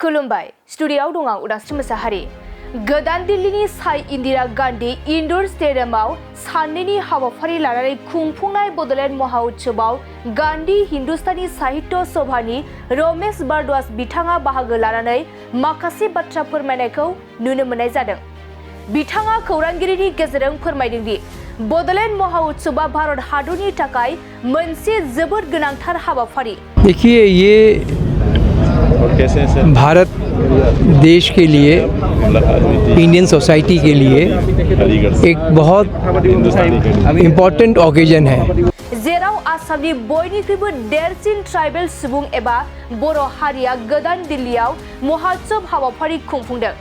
खुलुमबाय स्टुडियोआव दं आं उदांस्रि मोसाहारि। गोदान दिल्लीनि साई इंदिरा गांधी इनडोर स्टेडियामाव साननैनि हाबाफारि लानानै खुंफुंनाय बड'लेण्ड महा उत्सवआव गांधी हिंदुस्तानी साहित्य सभानि रमेश भारद्वाज बिथाङा बाहागो लानानै माखासे बाथ्रा फोरमायनायखौ नुनो मोननाय जादों। बिथाङा खौरांगिरिनि गेजेरजों फोरमायदों दि बड'लेण्ड महा उत्सवआ भारत हादरनि थाखाय मोनसे जोबोद गोनांथार हाबाफारि। देखिए, ये भारत देश के लिए, इंडियन सोसाइटी के लिए एक बहुत इम्पोर्टेंट ओकेजन है। जेराव आसामनि बयनिख्रुइबो देरसिन ट्राइबेल सुबुं एबा बर' हारिया गोदान दिल्लीयाव महोत्सव हाबाफारि खुंफुंदों।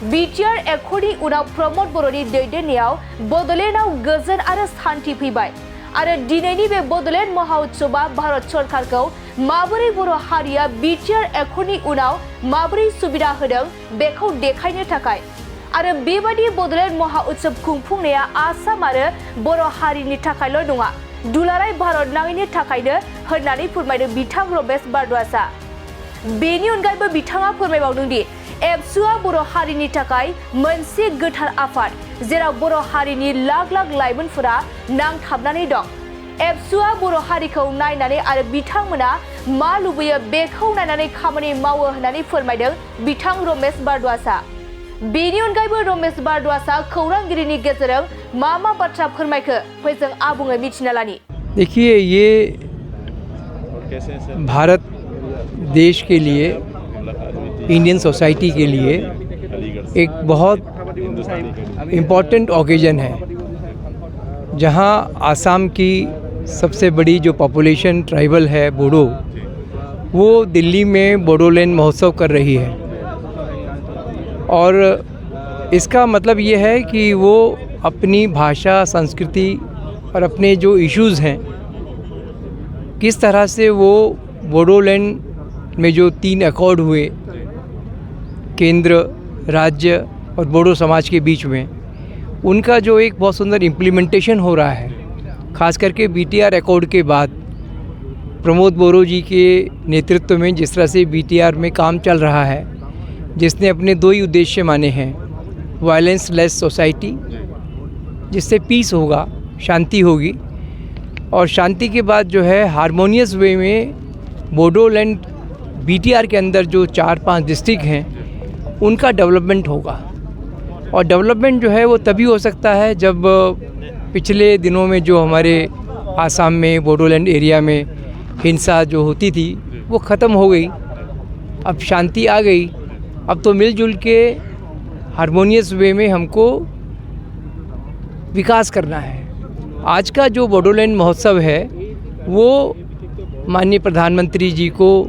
बिटिआर एकर्डनि उनाव प्रमोद बर'नि दैदेननायाव बड'लेण्डआव गोजोन आरो शान्ति फैबाय आरो दिनैनि बे बड'लेण्ड महा उत्सवआ भारत सरकारखौ माबोरै बर' हारिया बिटिआर एकर्डनि उनाव माबोरै सुबिदा होदों बेखौ देखायनो थाखाय आरो बेबादि बड'लेण्ड महा उत्सव खुंफुंनाया आसाम आरो बर' हारिनि थाखायल' नङा, दुलाराय भारत नाङैनि थाखायनो होननानै फोरमायदों बिथां रमेश भारद्वाजआ। बेनि अनगायैबो बिथाङा फोरमायबावदों दि एबसुआ बर' हारिनि थाखाय मोनसे गोथार आफाद, जेराव बर' हारिनि लाख लाख लाइमोनफोरा नांथाबनानै दं। एबसुआ बर' हारिखौ नायनानै आरो बिथांमोना मा लुबैयो बेखौ नायनानै खामानि मावो होननानै फोरमायदों बिथां रमेश भारद्वाजआ। बेनि अनगायैबो रमेश भारद्वाजआ खौरांगिरिनि गेजेरजों मा बाथ्रा फोरमायखो फै जों आबुङै मिथिना लानि। देखिए, ये भारत देश के लिए, इंडियन सोसाइटी के लिए एक बहुत इम्पोर्टेंट ओकेजन है, जहां आसाम की सबसे बड़ी जो पॉपुलेशन ट्राइबल है बोडो, वो दिल्ली में बोडोलैंड महोत्सव कर रही है। और इसका मतलब ये है कि वो अपनी भाषा, संस्कृति और अपने जो इश्यूज़ हैं, किस तरह से वो बोडोलैंड में जो 3 एकॉर्ड हुए केंद्र, राज्य और बोडो समाज के बीच में, उनका जो एक बहुत सुंदर इम्प्लीमेंटेशन हो रहा है, ख़ास करके बीटीआर एकॉर्ड के बाद प्रमोद बोरो जी के नेतृत्व में जिस तरह से बीटीआर में काम चल रहा है, जिसने अपने 2 ही उद्देश्य माने हैं, वायलेंस लेस सोसाइटी, जिससे पीस होगा, शांति होगी, और शांति के बाद जो है हारमोनियस वे में बोडोलैंड बीटीआर के अंदर जो 4-5 डिस्ट्रिक्ट हैं उनका डेवलपमेंट होगा। और डेवलपमेंट जो है वो तभी हो सकता है जब पिछले दिनों में जो हमारे आसाम में बोडोलैंड एरिया में हिंसा जो होती थी वो ख़त्म हो गई, अब शांति आ गई। अब तो मिलजुल के हारमोनियस वे में हमको विकास करना है। आज का जो बोडोलैंड महोत्सव है वो माननीय प्रधानमंत्री जी को,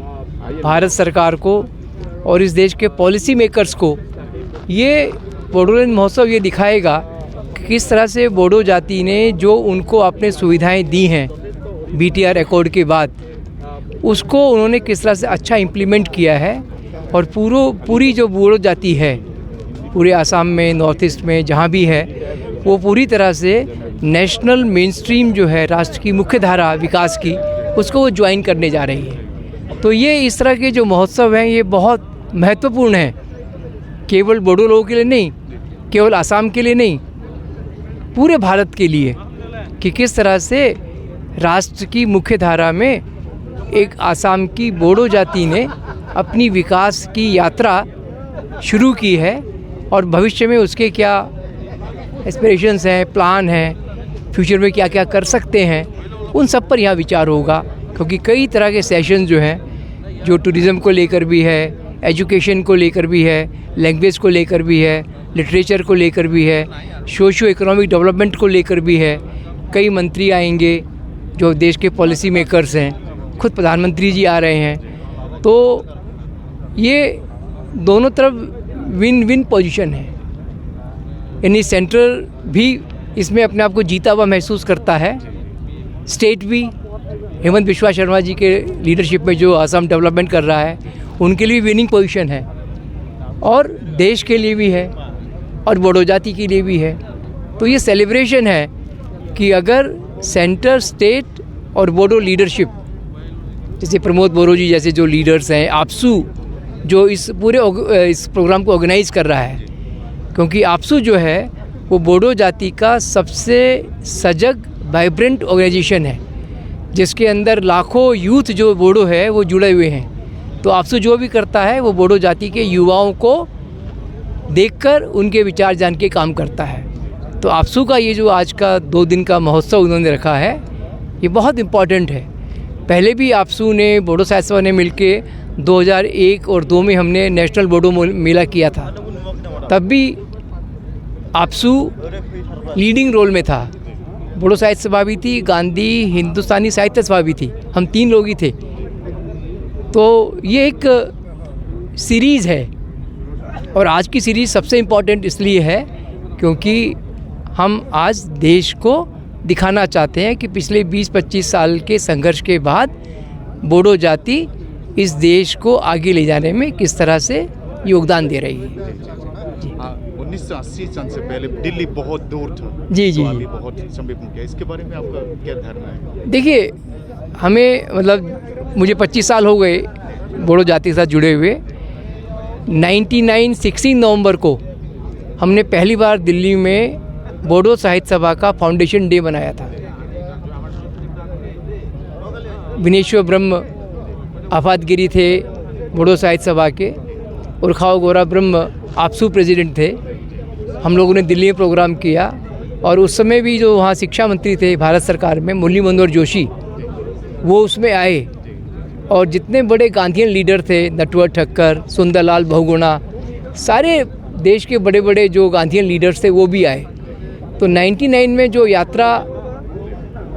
भारत सरकार को और इस देश के पॉलिसी मेकर्स को ये बोडोलैंड महोत्सव ये दिखाएगा कि किस तरह से बोडो जाति ने जो उनको अपने सुविधाएं दी हैं बीटीआर एकॉर्ड के बाद, उसको उन्होंने किस तरह से अच्छा इम्प्लीमेंट किया है। और पूरी जो बोडो जाति है पूरे आसाम में, नॉर्थ ईस्ट में जहाँ भी है, वो पूरी तरह से नेशनल मेन स्ट्रीम जो है, राष्ट्र की मुख्य धारा विकास की, उसको वो ज्वाइन करने जा रही है। तो ये इस तरह के जो महोत्सव हैं ये बहुत महत्वपूर्ण है, केवल बोडो लोगों के लिए नहीं, केवल आसाम के लिए नहीं, पूरे भारत के लिए, कि किस तरह से राष्ट्र की मुख्य धारा में एक आसाम की बोडो जाति ने अपनी विकास की यात्रा शुरू की है और भविष्य में उसके क्या एस्पिरेशंस हैं, प्लान हैं, फ्यूचर में क्या क्या कर सकते हैं, उन सब पर यहाँ विचार होगा। क्योंकि कई तरह के सेशन जो हैं, जो टूरिज़्म को लेकर भी है, एजुकेशन को लेकर भी है, लैंग्वेज को लेकर भी है, लिटरेचर को लेकर भी है, सोशियो इकोनॉमिक डेवलपमेंट को लेकर भी है। कई मंत्री आएंगे जो देश के पॉलिसी मेकर्स हैं, खुद प्रधानमंत्री जी आ रहे हैं। तो ये दोनों तरफ विन विन पोजीशन है, यानी सेंट्रल भी इसमें अपने आप को जीता हुआ महसूस करता है, स्टेट भी हेमंत बिश्वा शर्मा जी के लीडरशिप में जो आसाम डेवलपमेंट कर रहा है उनके लिए विनिंग पोजीशन है, और देश के लिए भी है और बोडो जाति के लिए भी है। तो ये सेलिब्रेशन है कि अगर सेंटर, स्टेट और बोडो लीडरशिप, जैसे प्रमोद बोरो जी जैसे जो लीडर्स हैं, आपसू जो इस पूरे इस प्रोग्राम को ऑर्गेनाइज़ कर रहा है, क्योंकि आपसू जो है वो बोडो जाति का सबसे सजग वाइब्रेंट ऑर्गेनाइजेशन है, जिसके अंदर लाखों यूथ जो बोडो है वो जुड़े हुए हैं। तो आपसू जो भी करता है वो बोडो जाति के युवाओं को देखकर उनके विचार जान के काम करता है। तो आपसू का ये जो आज का 2 दिन का महोत्सव उन्होंने रखा है, ये बहुत इम्पॉर्टेंट है। पहले भी आपसू ने बोडो साहित्य सभा ने मिलके 2001 और 2 में हमने नेशनल बोडो मेला किया था, तब भी आपसू लीडिंग रोल में था। बोडो साहित्य सभा भी थी, गांधी हिंदुस्तानी साहित्य सभा भी थी, हम 3 लोग ही थे। तो ये एक सीरीज़ है, और आज की सीरीज़ सबसे इम्पॉर्टेंट इसलिए है क्योंकि हम आज देश को दिखाना चाहते हैं कि पिछले 20-25 साल के संघर्ष के बाद बोडो जाति इस देश को आगे ले जाने में किस तरह से योगदान दे रही है। 1980 सन से पहले दिल्ली बहुत दूर था, जी जी तो अभी बहुत समीप हो गया। इसके बारे में आपका क्या धारणा है? देखिए, हमें मतलब मुझे 25 साल हो गए बोडो जाति के साथ जुड़े हुए। 16 नवंबर को हमने पहली बार दिल्ली में बोडो साहित्य सभा का फाउंडेशन डे मनाया था। विनेश्वर ब्रह्म आफातगिरी थे बोडो साहित्य सभा के, और खाओ गोरा ब्रह्म आपसू प्रेसिडेंट थे। हम लोगों ने दिल्ली में प्रोग्राम किया, और उस समय भी जो वहाँ शिक्षा मंत्री थे भारत सरकार में, मुरली मनोहर जोशी, वो उसमें आए। और जितने बड़े गांधीयन लीडर थे, नटवर ठक्कर, सुंदरलाल बहुगुणा, सारे देश के बड़े बड़े जो गांधीयन लीडर्स थे वो भी आए। तो 99 में जो यात्रा,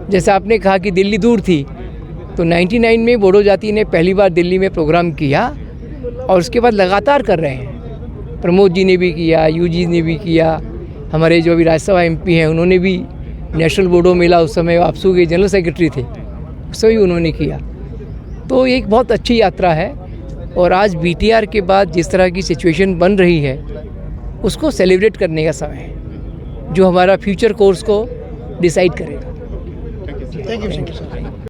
जैसा आपने कहा कि दिल्ली दूर थी, तो 99 में बोडो जाति ने पहली बार दिल्ली में प्रोग्राम किया, और उसके बाद लगातार कर रहे हैं। प्रमोद जी ने भी किया, यूजी ने भी किया, हमारे जो अभी राज्यसभा MP हैं उन्होंने भी नेशनल बोडो मेला, उस समय आपसू के जनरल सेक्रेटरी थे, उस समय भी उन्होंने किया। तो ये एक बहुत अच्छी यात्रा है, और आज BTR के बाद जिस तरह की सिचुएशन बन रही है उसको सेलिब्रेट करने का समय है, जो हमारा फ्यूचर कोर्स को डिसाइड करेगा। Thank you sir.